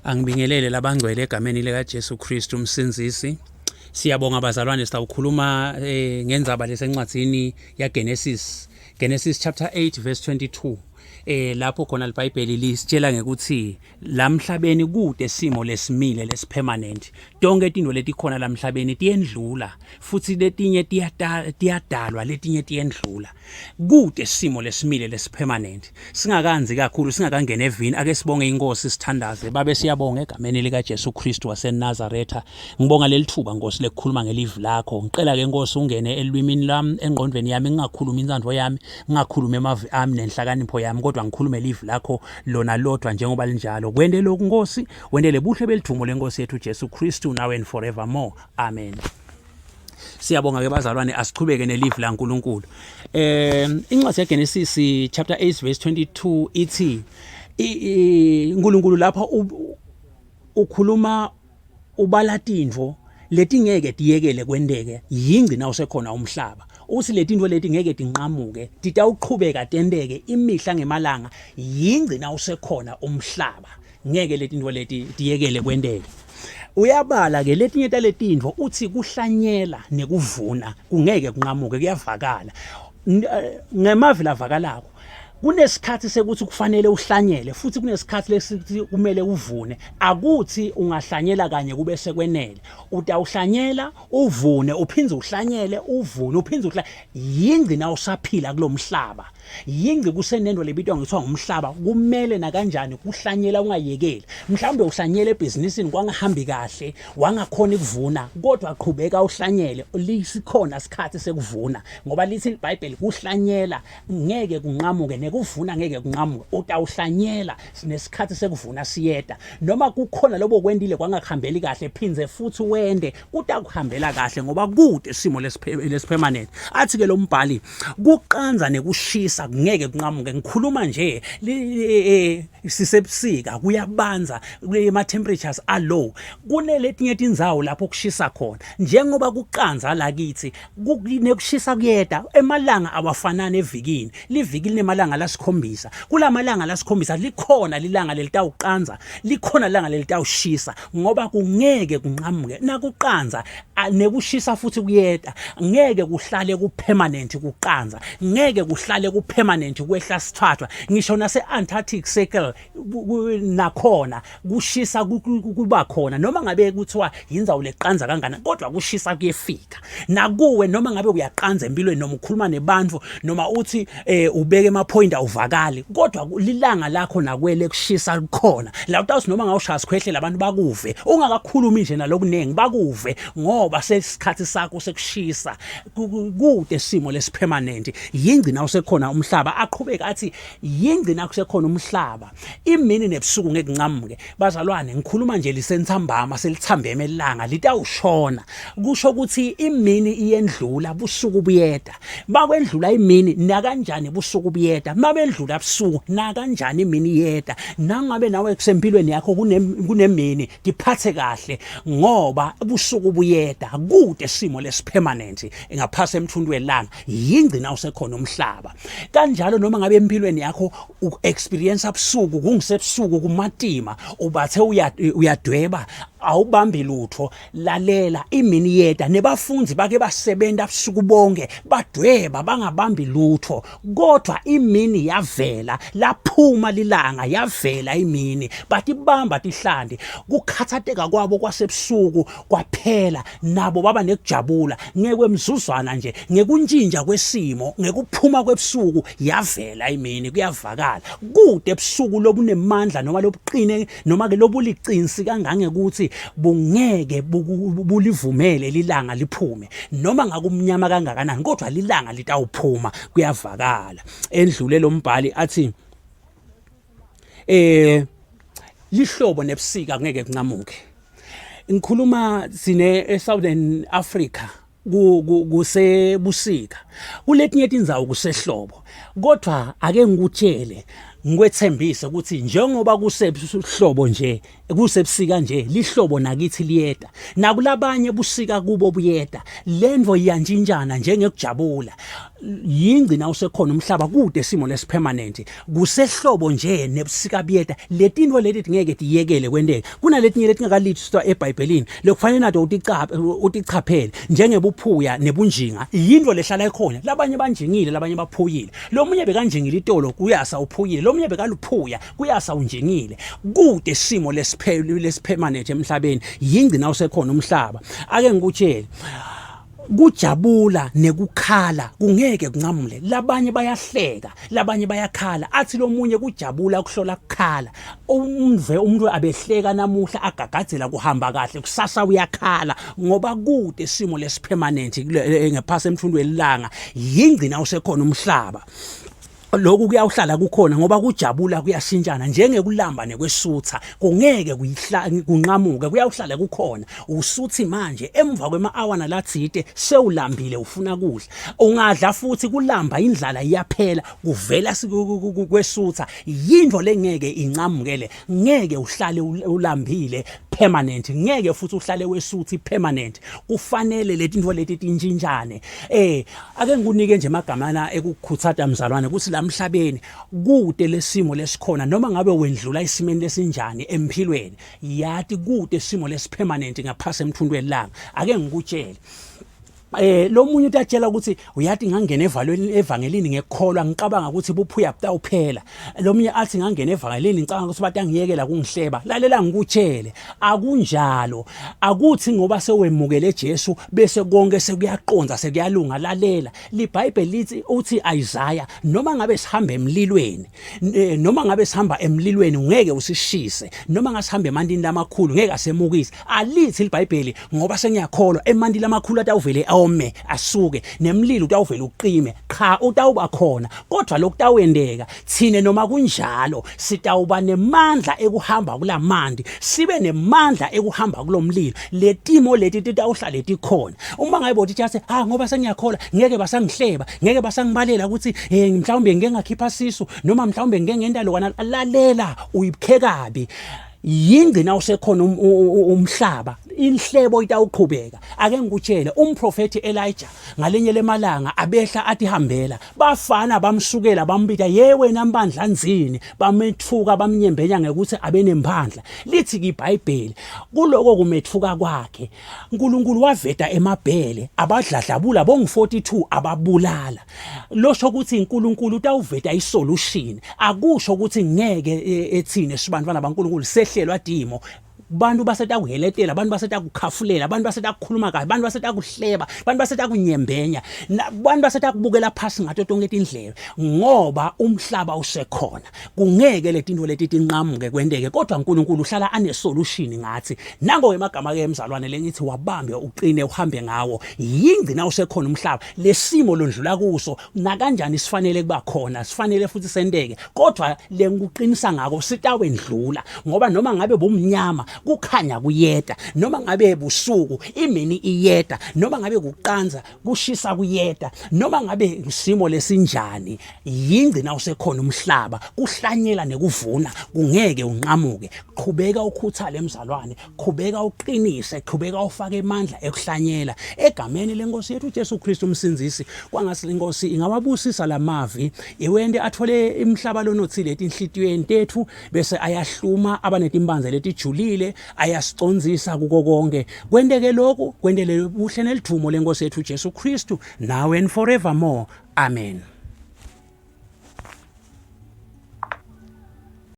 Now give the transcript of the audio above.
Angibingelele labangcwele egameni lika Jesu Kristu umsindisi. Siyabonga abazalwane sitawukhuluma ngendzaba lesencwadzini ya Genesis chapter 8 verse 22. Lapho khona iBhayibheli lisitshela ngekuthi lamhlabeni kude simo lesimile lesipermanent. Tonke izinto leti khona lamhlabeni tiyendlula futhi letinye tiyadalwa letinye tiyendlula. Kude simo lesimile lesipermanent. Singakanzi kakhulu singakangena evini ake sibonge inkosi sithandaze babe siyabonga egameni lika Jesu Kristu waseNazaretha. Ngibonga lelithuba Nkosi lekukhuluma ngelive lakho. Ngicela ke Nkosi ungene elwimini lami engqondweni yami ngingakhuluma inzandvo yami ngingakhuluma emavi ami nenhlakanipho yami kodwa ngikhulume elive lakho lona lodwa njengoba linjalo. Kwende lokhu Nkosi wendele buhle belidumo lenkosi yethu Jesu Kristu now and forevermore. Amen. Siyabonga ke bazalwane asichubeke nelive la uNkulunkulu. Incwadi ya Genesis chapter 8 verse 22 ithi uNkulunkulu lapha ukhuluma ubala tindvo letingeke tiyekele kwendeke yingci na usekhona umhlaba. Uthi letindvo leti ngeke tinqamuke titawuqhubeka tendeke imihla ngemalanga yingci na usekhona umhlaba ngeke letindvo leti tiyekele kwendeke. Uyabala ke letinye taletindvo uthi kuhlanyela nekuvuna kungeke kunqamuke kuyavakala ngemavi lavakalako. Kunesikhathi sekuthi kufanele uhlanyele futhi kunesikhathi lesithi kumele uvune. Akuthi ungahlanyela kanye kube sekwenele. Utawuhlanyela uvune uphindze uhlanyele uvune uphindze uhlanyele yingci na usaphila kulomhlaba. Yingci kusenendo lebitwa ngithiwa ngumhlaba kumele na kanjani kuhlanyela ungayekeli. Mhlawumbe uhlanyele ebhizinisini kwangahambi kahle wangakhona ukuvuna kodwa qhubeka uhlanyele lisikhona isikhathi sekuvuna ngoba lithi iBhayibheli kuhlanyela ngeke kunqamuke nekuvuna ngeke kunqamuke. Utawuhlanyela nesikhathi sekuvuna siyeda noma kukhona lobo kwendile kwangahambeli kahle phindze futhi wende kutakuhambela kahle ngoba kude simo lesipermanent. Athi ke lo mbhali kuqanza nekushisa ngeke kunqamuke. Ngikhuluma nje sisebusika kuyabanza ama temperatures are low. Kuneletinye tindzawo lapho kushisa khona njengoba kuqanza la kithi kunekushisa kuyeda emalanga awafanani evikini. Liviki linemalanga lasikhombisa kulamalanga lasikhombisa likhona lilanga lelitawuqanza likhona ilanga lelitawushisa ngoba kungeke kunqamuke nakuqanza nekushisa futhi kuyeda ngeke kuhlale kupermanent kuqanza ngeke kuhlale permanent kwehla sithathwa ngisho nase Antarctic Circle nakhona kushisa kuba khona noma ngabe kuthiwa indzawo leqanza kangana kodwa kushisa kuyefika nakuwe noma ngabe uyaqanza empilweni noma ukhuluma nebantu noma uthi ubeke ema point awuvakali kodwa lilanga lakho nakwele kushisa kukhona la utawuthi noma ngawushaya sikhwehlele abantu bakuve ungakakhulumi nje nalokunengi bakuve ngoba sesikhathi sakho sekushisa kude simo lesipermanent yingci na usekhona umhlaba. Aqhubeka athi yingci na kusekhona umhlaba imini nebusuku ngeke kunqamuke. Bazalwane ngikhuluma nje lisenthambama selithambeme ilanga litawushona kusho ukuthi imini iyendlula busuku buyeda bakwendlula imini na kanjani busuku buyeda mabendlula busuku na kanjani imini iyeda. Nangabe nawe kusempilweni yakho kunemini diphathe kahle ngoba busuku buyeda kude simo lesipermanent ngaphasi emthundu welanga yingci na usekhona umhlaba. Kanjalo noma ngabe empilweni yakho uexperience abusuku kungisebusuku kumatima ubathe uyadweba awubambi lutho lalela imini yeda nebafunzi bake basebenza abusuku bonke badweba bangabambi lutho kodwa imini yavela laphuma lilanga yavela imini batibamba tihlandi kukhathateka kwabo kwasebusuku kwaphela nabo baba nekujabula ngekwemzuzwana nje ngekuntshintja kwesimo ngekuphuma kwebusuku yavela imini kuyavakala kude ebusuku lobunemandla noma lobuqine noma ke lobuliqinisi kangangekuthi bungeke bulivumele lilanga liphume noma ngakumnyama kangakanani kodwa lilanga litawuphuma kuyavakala. Endlule lo mbhali athi lihlobo nebusika ngeke kunqamuke. Ngikhuluma sine eSouthern Africa kusebusika kuletinye tindzawo kusehlobo kodwa ake ngikutshele ngikwethembise ukuthi njengoba kusehlobo nje kusebusika nje lihlobo nakithi liyeda nakulabanye busika kubo buyeda lendvo iyanjinjana njengekujabula Yingci nawusekhona umhlaba kude simo lesipermanent kusehlobo nje nebusika buyeda letinto leti ngeke tiyekele kwendeke kunaletinye letingakalithiswa eBhayibhelini lekufanele nato utichaphele njengebuphuya nebunjinga yinto lehlala ikhona labanye banjingile labanye baphuyile lomunye bekanjingile itolo kuyasa uphuyile lomunye bekaluphuya kuyasa unjingile kude simo lesipermanent emhlabeni Yingci nawusekhona umhlaba ake ngikutshela kujabula nekukhala kungeke kuncamule labanye bayahleka labanye bayakhala athi lomunye kujabula kuhlola kukhala umuntu abehleka namuhla agagadzela kuhamba kahle kusasa uyakhala ngoba kude simo lesipermanent ngephasi emthundweni langa Yingci nawusekhona umhlaba lokhu kuyawuhlala kukhona ngoba kujabula kuyashintshana njengekulamba nekwesutha kungeke kunqamuke kuyawuhlala kukhona usuthi manje emva kwema-hour nalathite sewulambile ufuna kudla ungadla futhi kulamba indlala iyaphela kuvela kwesutha yinto lengeke inqamukele ngeke uhlale ulambile permanent ngeke futhi uhlale wesuthi permanent kufanele letinto leti tinjinjane ake ngikunike nje magamana ekukhuthata mzalwane ukuthi emhlabeni kude lesimo lesikhona noma ngabe wendlula isimeni lesinjani empilweni yathi kude simo lesipermanent ngaphasi emthundweni langa ake ngikutshele lo munye utatshela ukuthi uyathi ngangena evangelini ngekholwa ngicabanga ukuthi buphuya butawuphela lo munye athi ngangena evangelini ngicabanga ukuthi bathi angiyekela kungihleba lalela ngikutshele akunjalo akuthi ngoba sewemukele Jesu bese konke sekuyaqonza sekuyalunga lalela liBhayibheli lithi uthi Isaiah noma ngabe sihamba emlilweni noma ngabe sihamba emlilweni ngeke usishise noma ngasihamba emandini lamakhulu ngeke asemukise alithi liBhayibheli ngoba sengiyakholwa emandini lamakhulu atawuvele ome asuke nemlilo utawuvela uqime cha utawuba khona kodwa lokutawendeka thine noma kunjalo sitawuba nemandla ekuhamba kulamandi sibe nemandla ekuhamba kulomlilo letimo leti titawuhlala letikhona uma ngabe bothi tjase ngoba sengiyakhola ngeke basangihleba ngeke basangibalela ukuthi mhlawumbe ngeke ngakhipha sisu noma mhlawumbe ngeke ngenda lokana lalela uyiphekabi Yingci nawusekhona umhlaba inhlebo itawuqhubeka ake ngikutshele umprofeti Elijah ngalenye lemalanga abehla athi hambela bafana bamsukela bambita wena mbandla nzini bamethuka bamnyembenya ngekuthi abenembandla lithi iBhayibheli kuloko kumethuka kwakhe uNkulunkulu waveta emabhele abadladlabula bongu42 ababulala losho ukuthi uNkulunkulu utawuveta isolution akusho ukuthi ngeke ethine sibantwana baNkulunkulu sehlelwa dimo bantu basetakuheletela abantu basetakukhafulela abantu basetakukhuluma kahle abantu basetakuhleba abantu basetakunyembenya abantu basetakubukela phasi ngato tonke indlela ngoba umhlaba usekhona kungeke letinto leti tinqamuke kwendeke kodwa uNkulunkulu uhlala ane solution ngathi nango emagama ke emzalwane lengithi wabambe uqine uhambe ngawo Yingci na usekhona umhlaba lesimo londlula kuso na kanjani sifanele kuba khona sifanele futhi sendeke kodwa lenguqinisa ngako sitawendlula ngoba noma ngabe bomnyama kukhanya kuyeda noma ngabe busuku imini iyeda noma ngabe kuqanza kushisa kuyeda noma ngabe isimo lesinjani Yingci na usekhona umhlaba kuhlanyela nekuvuna kungeke unqamuke qhubeka ukhuthale emzalwane qhubeka uqinise qhubeka ufake amandla ekuhlanyela egameni lenkosi yethu Jesu Kristu umsinzisi kwangasi lenkosi ingawabusisa lamavi iwende athole imhlaba lonothile etinhlitiyweni tethu bese ayahluma abanetimbanze letijulile ayasicondzisa kuko konke kwendeke lokhu kwendele ubuhle nelithumo lenkosi yethu Jesu Kristu now and forevermore amen.